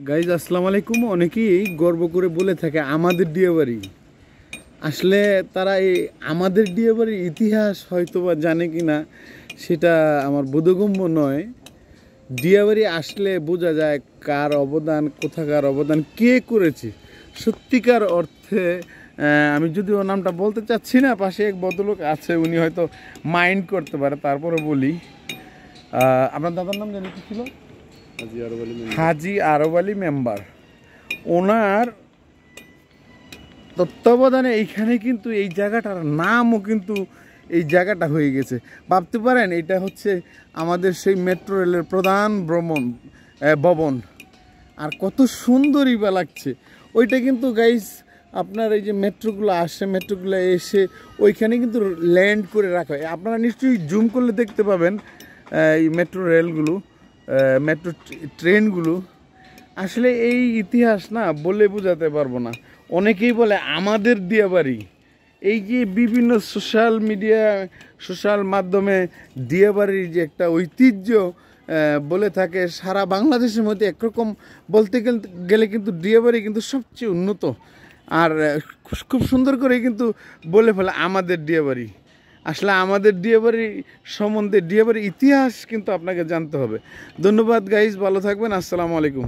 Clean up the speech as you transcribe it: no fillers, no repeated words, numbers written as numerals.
Guys আসসালামু আলাইকুম। অনেকেই গর্ব করে বলে থাকে আমাদের ডিয়াবাড়ি। আসলে তারা এই আমাদের ডিয়াবাড়ির ইতিহাস হয়তো বা জানে কি না সেটা আমার বোধগম্য নয়। ডিয়াবাড়ি আসলে বোঝা যায় কার অবদান, কোথাকার অবদান, কে করেছে সত্যিকার অর্থে। আমি যদিও নামটা বলতে চাচ্ছি না, পাশে এক ভদ্রলোক আছে, উনি হয়তো মাইন্ড করতে পারে, তারপরে বলি। আপনার দাদার নাম জানি কি ছিল? হাজি আরব আলী মেম্বার। ওনার তত্ত্বাবধানে এইখানে কিন্তু এই জায়গাটার নামও কিন্তু এই জায়গাটা হয়ে গেছে। ভাবতে পারেন এটা হচ্ছে আমাদের সেই মেট্রো রেলের প্রধান ভবন। আর কত সুন্দরই বা লাগছে ওইটা। কিন্তু গাইস আপনার এই যে মেট্রোগুলো আসে, মেট্রোগুলো এসে ওইখানে কিন্তু ল্যান্ড করে রাখা হয়। আপনারা নিশ্চয়ই জুম করলে দেখতে পাবেন এই মেট্রো রেলগুলো, মেট্রো ট্রেনগুলো। আসলে এই ইতিহাস না বলে বোঝাতে পারবো না। অনেকেই বলে আমাদের দিয়াবাড়ি। এই যে বিভিন্ন সোশ্যাল মাধ্যমে দিয়াবাড়ির যে একটা ঐতিহ্য বলে থাকে, সারা বাংলাদেশের মধ্যে একরকম বলতে গেলে কিন্তু দিয়াবাড়ি কিন্তু সবচেয়ে উন্নত। আর খুব সুন্দর করে কিন্তু বলে ফেলে আমাদের দিয়াবাড়ি। আসলে আমাদের ডিয়াবাড়ি সম্বন্ধে, ডিয়াবাড়ির ইতিহাস কিন্তু আপনাকে জানতে হবে। ধন্যবাদ গাইজ, ভালো থাকবেন, আসসালামু আলাইকুম।